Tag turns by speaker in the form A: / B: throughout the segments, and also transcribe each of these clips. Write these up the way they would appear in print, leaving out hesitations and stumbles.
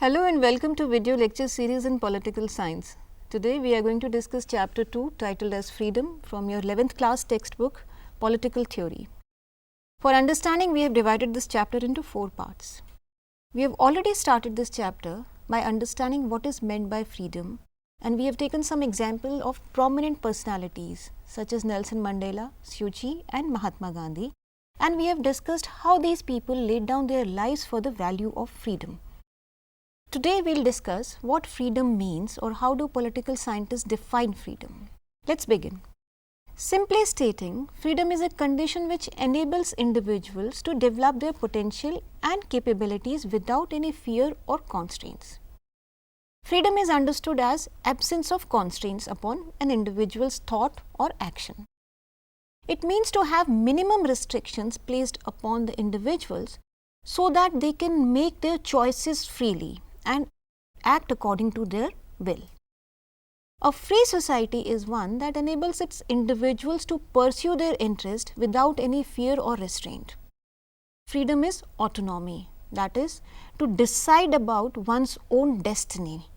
A: Hello and welcome to video lecture series in political science. Today we are going to discuss chapter 2 titled as Freedom from your 11th class textbook Political Theory. For understanding, we have divided this chapter into 4 parts. We have already started this chapter by understanding what is meant by freedom, and we have taken some example of prominent personalities such as Nelson Mandela, Suu Kyi and Mahatma Gandhi, and we have discussed how these people laid down their lives for the value of freedom. Today we will discuss what freedom means or how do political scientists define freedom. Let's begin. Simply stating, freedom is a condition which enables individuals to develop their potential and capabilities without any fear or constraints. Freedom is understood as absence of constraints upon an individual's thought or action. It means to have minimum restrictions placed upon the individuals so that they can make their choices freely and act according to their will. A free society is one that enables its individuals to pursue their interest without any fear or restraint. Freedom is autonomy, that is, to decide about one's own destiny.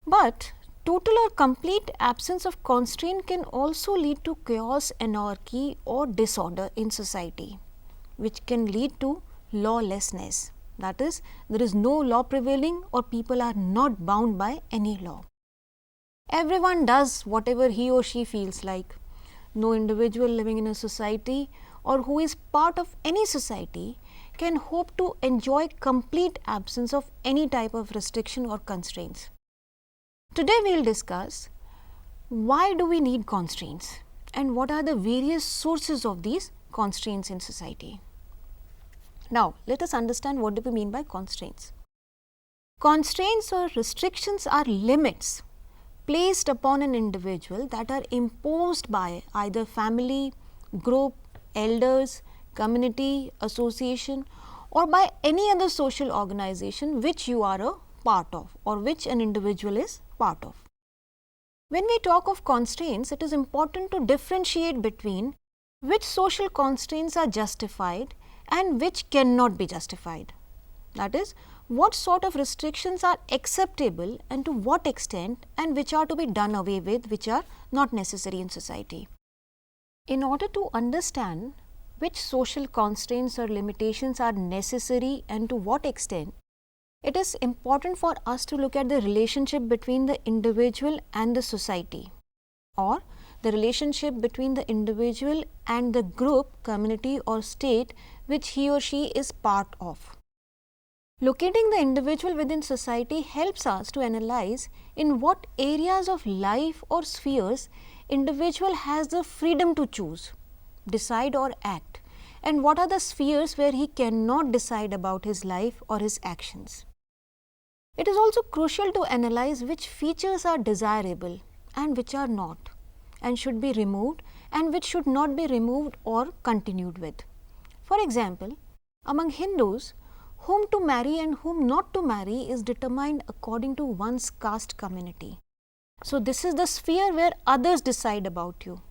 A: But total or complete absence of constraint can also lead to chaos, anarchy or disorder in society, which can lead to lawlessness. That is, there is no law prevailing or people are not bound by any law. Everyone does whatever he or she feels like. No individual living in a society or who is part of any society can hope to enjoy complete absence of any type of restriction or constraints. Today we will discuss why do we need constraints and what are the various sources of these constraints in society. Now, let us understand what do we mean by constraints. Constraints or restrictions are limits placed upon an individual that are imposed by either family, group, elders, community, association or by any other social organization which you are a part of or which an individual is part of. When we talk of constraints, it is important to differentiate between which social constraints are justified and which cannot be justified. That is, what sort of restrictions are acceptable and to what extent, and which are to be done away with, which are not necessary in society. In order to understand which social constraints or limitations are necessary and to what extent, it is important for us to look at the relationship between the individual and the society, or the relationship between the individual and the group, community or state which he or she is part of. Locating the individual within society helps us to analyze in what areas of life or spheres individual has the freedom to choose, decide or act, and what are the spheres where he cannot decide about his life or his actions. It is also crucial to analyze which features are desirable and which are not, and should be removed and which should not be removed or continued with. For example, among Hindus, whom to marry and whom not to marry is determined according to one's caste community. So, this is the sphere where others decide about you,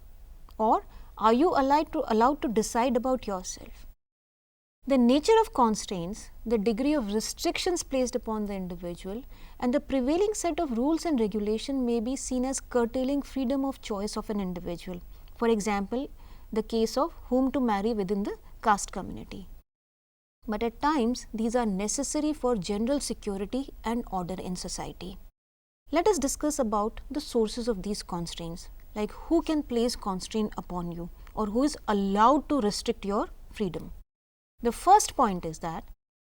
A: or are you allowed to decide about yourself? The nature of constraints, the degree of restrictions placed upon the individual and the prevailing set of rules and regulation may be seen as curtailing freedom of choice of an individual. For example, the case of whom to marry within the caste community. But at times, these are necessary for general security and order in society. Let us discuss about the sources of these constraints, like who can place constraint upon you or who is allowed to restrict your freedom. The first point is that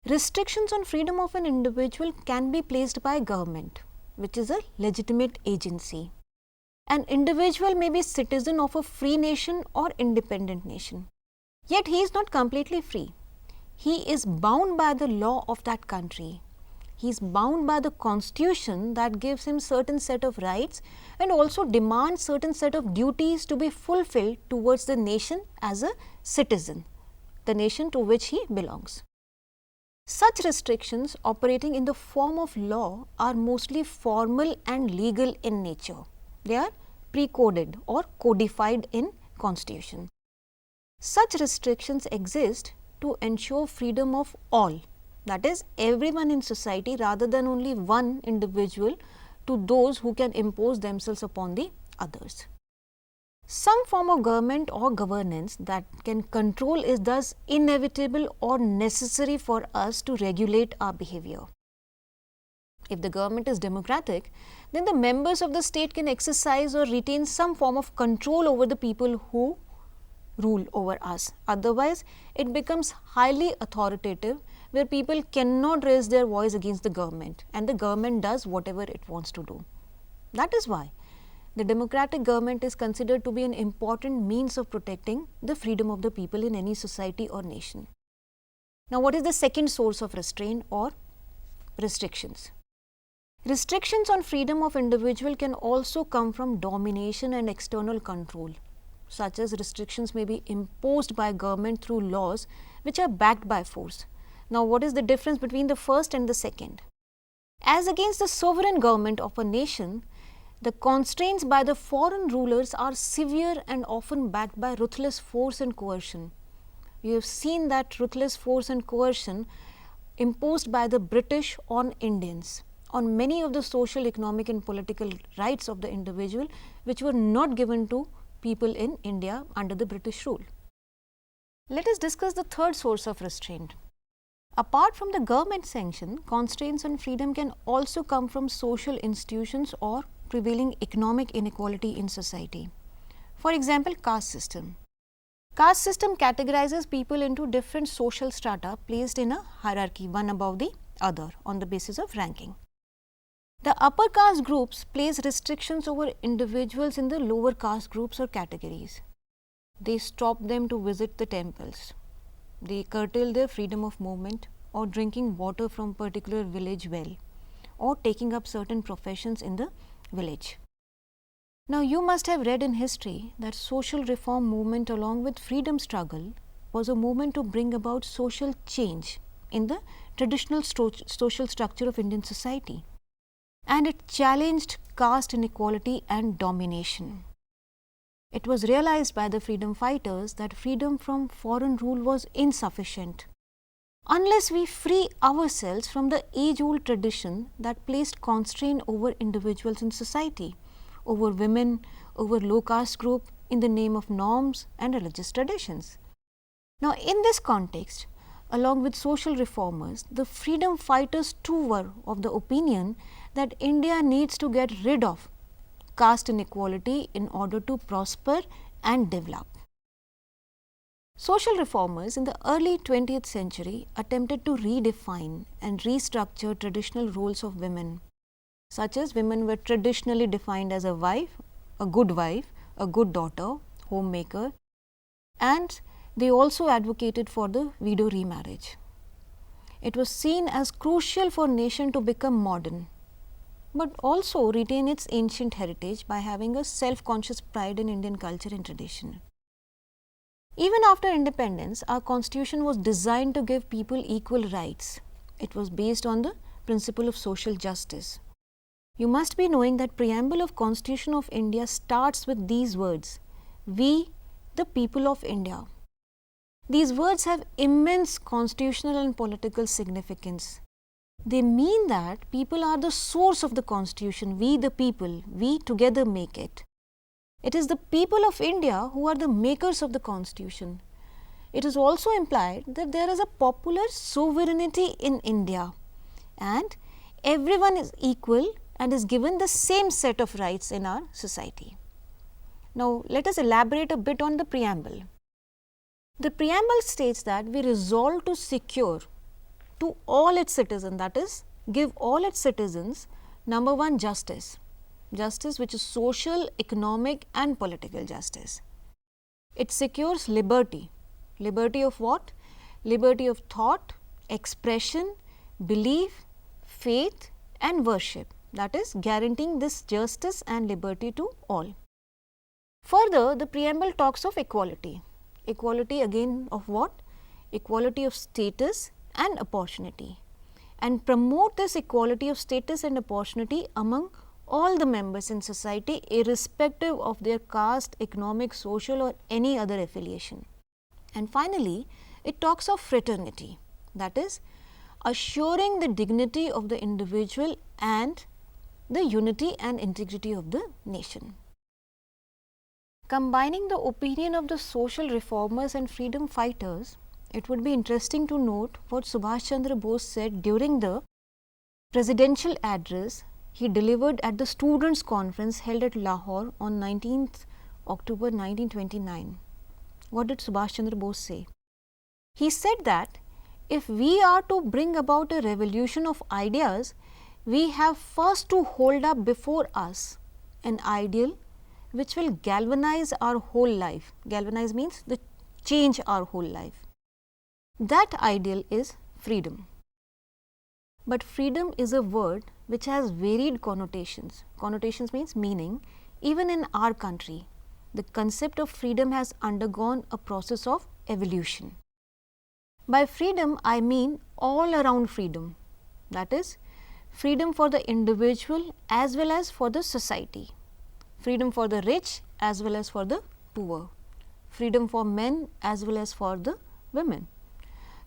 A: restrictions on freedom of an individual can be placed by government, which is a legitimate agency. An individual may be citizen of a free nation or independent nation, yet he is not completely free. He is bound by the law of that country. He is bound by the constitution that gives him certain set of rights and also demands certain set of duties to be fulfilled towards the nation as a citizen, the nation to which he belongs. Such restrictions operating in the form of law are mostly formal and legal in nature. They are pre-coded or codified in constitution. Such restrictions exist to ensure freedom of all, that is everyone in society rather than only one individual to those who can impose themselves upon the others. Some form of government or governance that can control is thus inevitable or necessary for us to regulate our behavior. If the government is democratic, then the members of the state can exercise or retain some form of control over the people who rule over us. Otherwise, it becomes highly authoritative, where people cannot raise their voice against the government and the government does whatever it wants to do. That is why the democratic government is considered to be an important means of protecting the freedom of the people in any society or nation. Now, what is the second source of restraint or restrictions? Restrictions on freedom of individual can also come from domination and external control. Such as restrictions may be imposed by government through laws which are backed by force. Now, what is the difference between the first and the second? As against the sovereign government of a nation, the constraints by the foreign rulers are severe and often backed by ruthless force and coercion. We have seen that ruthless force and coercion imposed by the British on Indians, on many of the social, economic and political rights of the individual which were not given to people in India under the British rule. Let us discuss the third source of restraint. Apart from the government sanction, constraints on freedom can also come from social institutions or prevailing economic inequality in society. For example, caste system. Caste system categorizes people into different social strata placed in a hierarchy, one above the other on the basis of ranking. The upper caste groups place restrictions over individuals in the lower caste groups or categories. They stop them to visit the temples. They curtail their freedom of movement or drinking water from particular village well or taking up certain professions in the village. Now, you must have read in history that social reform movement along with freedom struggle was a movement to bring about social change in the traditional social structure of Indian society, and it challenged caste inequality and domination. It was realized by the freedom fighters that freedom from foreign rule was insufficient unless we free ourselves from the age-old tradition that placed constraint over individuals in society, over women, over low caste group in the name of norms and religious traditions. Now, in this context, along with social reformers, the freedom fighters too were of the opinion that India needs to get rid of caste inequality in order to prosper and develop. Social reformers in the early 20th century attempted to redefine and restructure traditional roles of women, such as women were traditionally defined as a wife, a good daughter, homemaker, and they also advocated for the widow remarriage. It was seen as crucial for nation to become modern, but also retain its ancient heritage by having a self-conscious pride in Indian culture and tradition. Even after independence, our constitution was designed to give people equal rights. It was based on the principle of social justice. You must be knowing that preamble of Constitution of India starts with these words, "We, the people of India." These words have immense constitutional and political significance. They mean that people are the source of the constitution, we the people, we together make it. It is the people of India who are the makers of the constitution. It is also implied that there is a popular sovereignty in India and everyone is equal and is given the same set of rights in our society. Now, let us elaborate a bit on the preamble. The preamble states that we resolve to secure to all its citizens, that is, give all its citizens, number one, justice. Justice which is social, economic and political justice. It secures liberty. Liberty of what? Liberty of thought, expression, belief, faith and worship. That is, guaranteeing this justice and liberty to all. Further, the preamble talks of equality. Equality again of what? Equality of status and opportunity, and promote this equality of status and opportunity among all the members in society irrespective of their caste, economic, social or any other affiliation. And finally, it talks of fraternity, that is, assuring the dignity of the individual and the unity and integrity of the nation. Combining the opinion of the social reformers and freedom fighters, it would be interesting to note what Subhash Chandra Bose said during the presidential address he delivered at the Students' Conference held at Lahore on 19th October 1929. What did Subhash Chandra Bose say? He said that if we are to bring about a revolution of ideas, we have first to hold up before us an ideal which will galvanize our whole life. Galvanize means the change our whole life. That ideal is freedom. But freedom is a word which has varied connotations. Connotations means meaning. Even in our country, the concept of freedom has undergone a process of evolution. By freedom, I mean all around freedom. That is, freedom for the individual as well as for the society. Freedom for the rich as well as for the poor. Freedom for men as well as for the women.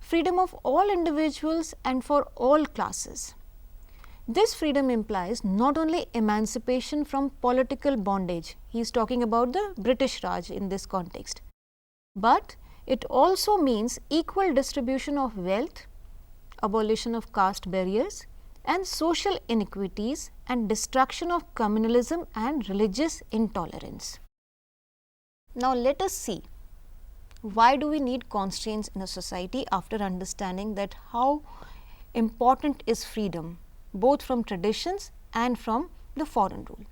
A: Freedom of all individuals and for all classes. This freedom implies not only emancipation from political bondage, he is talking about the British Raj in this context, but it also means equal distribution of wealth, abolition of caste barriers and social inequities and destruction of communalism and religious intolerance. Now let us see, why do we need constraints in a society after understanding that how important is freedom, both from traditions and from the foreign rule.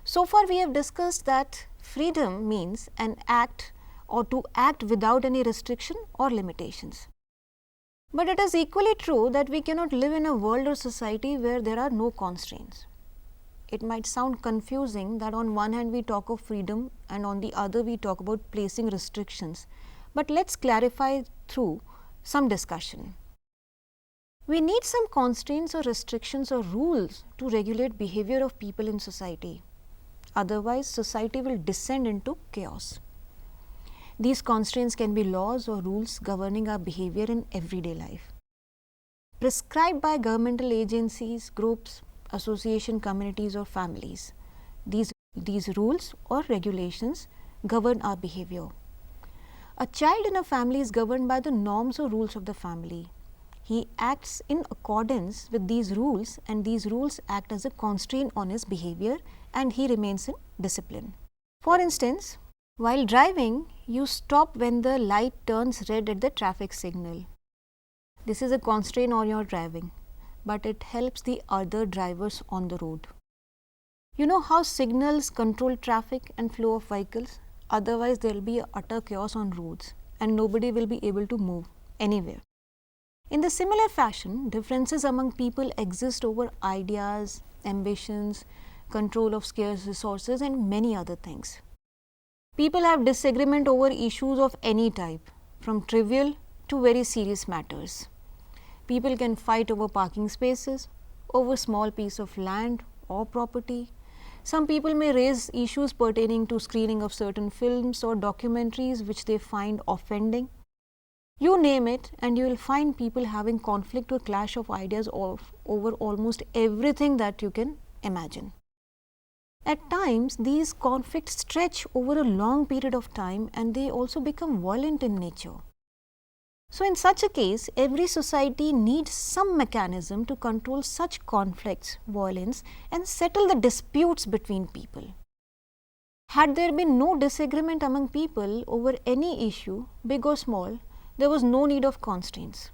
A: So far we have discussed that freedom means an act or to act without any restriction or limitations. But it is equally true that we cannot live in a world or society where there are no constraints. It might sound confusing that on one hand we talk of freedom and on the other we talk about placing restrictions, but let us clarify through some discussion. We need some constraints or restrictions or rules to regulate behavior of people in society. Otherwise, society will descend into chaos. These constraints can be laws or rules governing our behavior in everyday life, prescribed by governmental agencies, groups, association, communities or families. These rules or regulations govern our behavior. A child in a family is governed by the norms or rules of the family. He acts in accordance with these rules and these rules act as a constraint on his behavior and he remains in discipline. For instance, while driving, you stop when the light turns red at the traffic signal. This is a constraint on your driving, but it helps the other drivers on the road. You know how signals control traffic and flow of vehicles? Otherwise, there will be utter chaos on roads and nobody will be able to move anywhere. In the similar fashion, differences among people exist over ideas, ambitions, control of scarce resources and many other things. People have disagreement over issues of any type, from trivial to very serious matters. People can fight over parking spaces, over small piece of land or property. Some people may raise issues pertaining to screening of certain films or documentaries which they find offending. You name it and you will find people having conflict or clash of ideas over almost everything that you can imagine. At times, these conflicts stretch over a long period of time and they also become violent in nature. So, in such a case, every society needs some mechanism to control such conflicts, violence and settle the disputes between people. Had there been no disagreement among people over any issue, big or small, there was no need of constraints.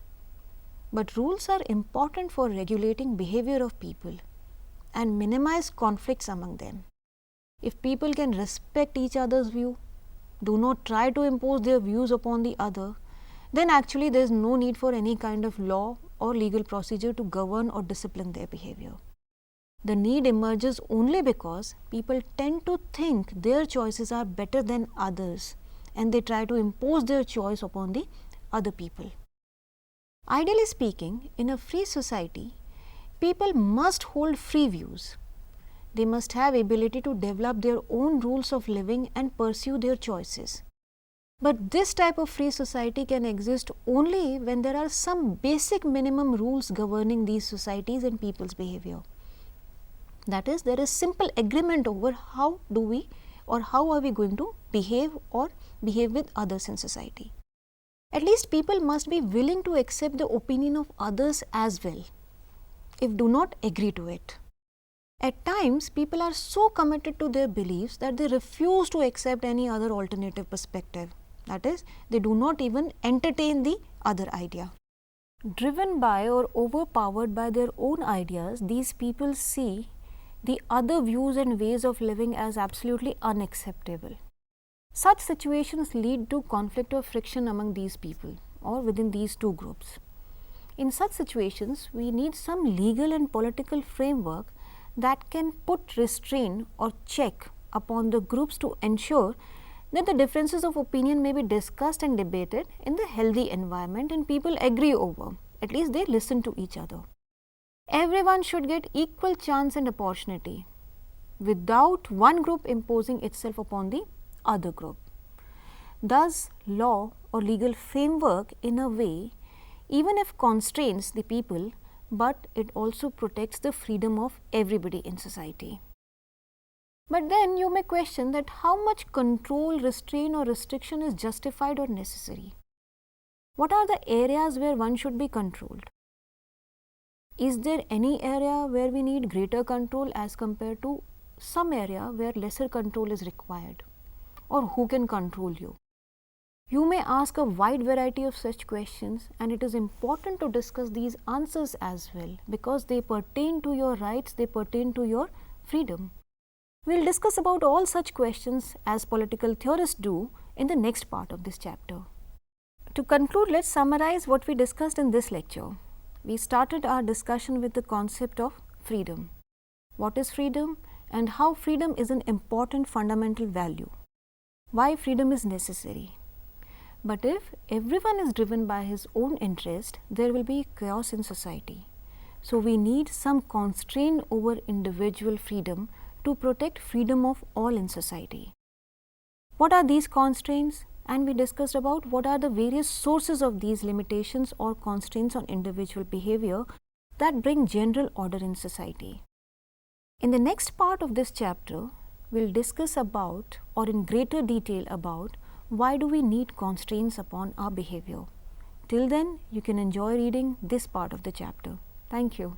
A: But rules are important for regulating behavior of people and minimize conflicts among them. If people can respect each other's view, do not try to impose their views upon the other, then actually there is no need for any kind of law or legal procedure to govern or discipline their behavior. The need emerges only because people tend to think their choices are better than others and they try to impose their choice upon the other people. Ideally speaking, in a free society, people must hold free views. They must have ability to develop their own rules of living and pursue their choices. But this type of free society can exist only when there are some basic minimum rules governing these societies and people's behavior. That is, there is simple agreement over how do we or how are we going to behave or behave with others in society. At least people must be willing to accept the opinion of others as well, if do not agree to it. At times, people are so committed to their beliefs that they refuse to accept any other alternative perspective. That is, they do not even entertain the other idea. Driven by or overpowered by their own ideas, these people see the other views and ways of living as absolutely unacceptable. Such situations lead to conflict or friction among these people or within these two groups. In such situations, we need some legal and political framework that can put restraint or check upon the groups to ensure that the differences of opinion may be discussed and debated in the healthy environment and people agree over, at least they listen to each other. Everyone should get equal chance and opportunity without one group imposing itself upon the other group. Thus, law or legal framework in a way even if constrains the people, but it also protects the freedom of everybody in society. But then you may question that how much control, restraint or restriction is justified or necessary. What are the areas where one should be controlled? Is there any area where we need greater control as compared to some area where lesser control is required? Or who can control you? You may ask a wide variety of such questions, and it is important to discuss these answers as well because they pertain to your rights, they pertain to your freedom. We will discuss about all such questions as political theorists do in the next part of this chapter. To conclude, let's summarize what we discussed in this lecture. We started our discussion with the concept of freedom. What is freedom and how freedom is an important fundamental value? Why freedom is necessary? But if everyone is driven by his own interest, there will be chaos in society. So we need some constraint over individual freedom to protect freedom of all in society. What are these constraints? And we discussed about what are the various sources of these limitations or constraints on individual behavior that bring general order in society. In the next part of this chapter, we'll discuss about or in greater detail about why do we need constraints upon our behavior. Till then, you can enjoy reading this part of the chapter. Thank you.